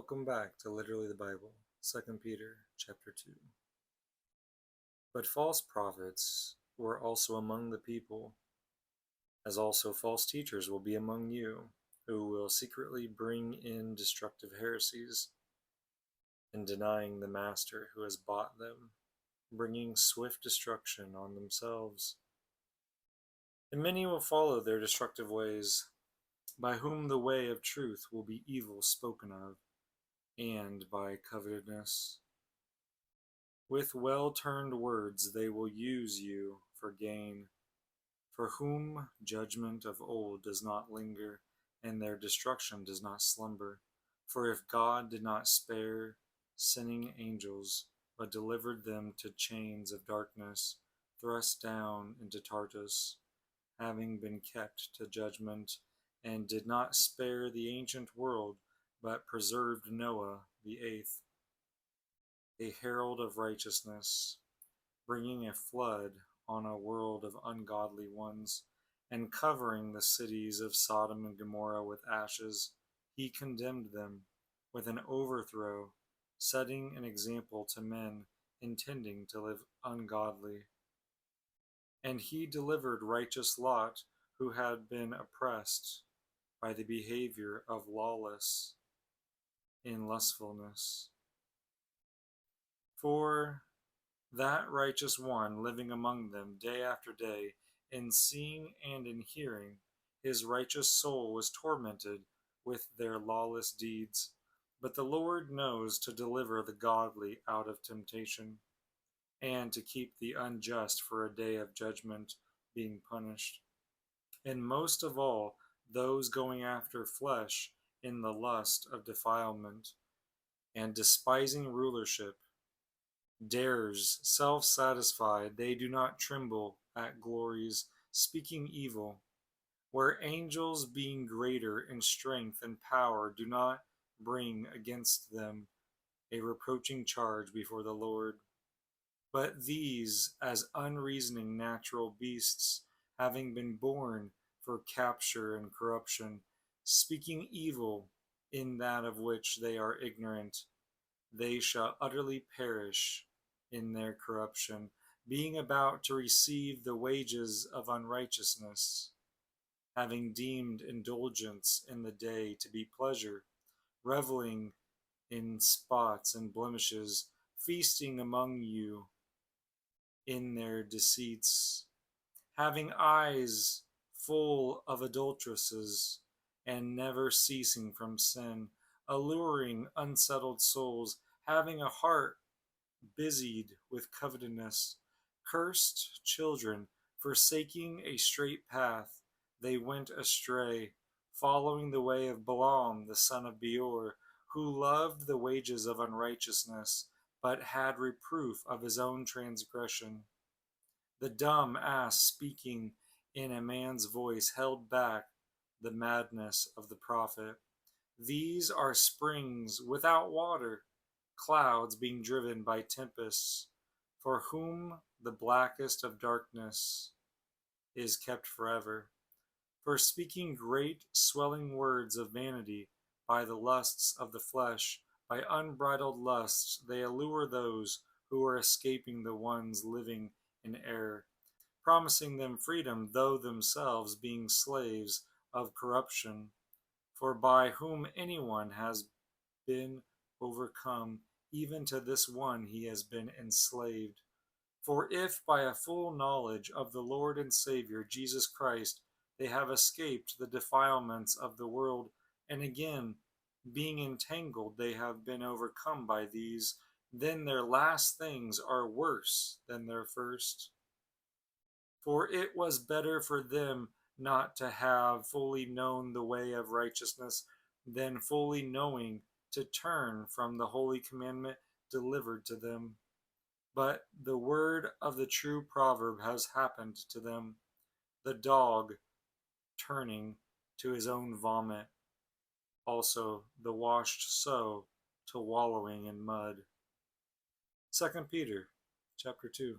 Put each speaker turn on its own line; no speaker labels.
Welcome back to Literally the Bible, 2 Peter chapter 2. But false prophets were also among the people, as also false teachers will be among you, who will secretly bring in destructive heresies, and denying the Master who has bought them, bringing swift destruction on themselves. And many will follow their destructive ways, by whom the way of truth will be evil spoken of, and by covetousness. With well-turned words they will use you for gain, for whom judgment of old does not linger, and their destruction does not slumber. For if God did not spare sinning angels, but delivered them to chains of darkness, thrust down into Tartarus, having been kept to judgment, and did not spare the ancient world, but preserved Noah the eighth, a herald of righteousness, bringing a flood on a world of ungodly ones, and covering the cities of Sodom and Gomorrah with ashes, he condemned them with an overthrow, setting an example to men intending to live ungodly. And he delivered righteous Lot, who had been oppressed by the behavior of lawless in lustfulness. For that righteous one living among them day after day, in seeing and in hearing, his righteous soul was tormented with their lawless deeds. But the Lord knows to deliver the godly out of temptation, and to keep the unjust for a day of judgment, being punished. And most of all, those going after flesh in the lust of defilement, and despising rulership, darers, self-satisfied, they do not tremble at glories, speaking evil, where angels being greater in strength and power do not bring against them a reproaching charge before the Lord. But these, as unreasoning natural beasts, having been born for capture and corruption, speaking evil in that of which they are ignorant, they shall utterly perish in their corruption, being about to receive the wages of unrighteousness, having deemed indulgence in the day to be pleasure, reveling in spots and blemishes, feasting among you in their deceits, having eyes full of adulteresses, and never ceasing from sin, alluring unsettled souls, having a heart busied with covetousness. Cursed children, forsaking a straight path, they went astray, following the way of Balaam the son of Beor, who loved the wages of unrighteousness, but had reproof of his own transgression. The dumb ass speaking in a man's voice held back the madness of the prophet. These are springs without water, clouds being driven by tempests, for whom the blackest of darkness is kept forever. For speaking great swelling words of vanity by the lusts of the flesh, by unbridled lusts, they allure those who are escaping the ones living in error, promising them freedom, though themselves being slaves of corruption. For by whom anyone has been overcome, even to this one he has been enslaved. For if by a full knowledge of the Lord and Savior Jesus Christ they have escaped the defilements of the world, and again, being entangled, they have been overcome by these, then their last things are worse than their first. For it was better for them not to have fully known the way of righteousness than fully knowing to turn from the holy commandment delivered to them. But the word of the true proverb has happened to them, the dog turning to his own vomit, also the washed sow to wallowing in mud. 2 Peter chapter 2.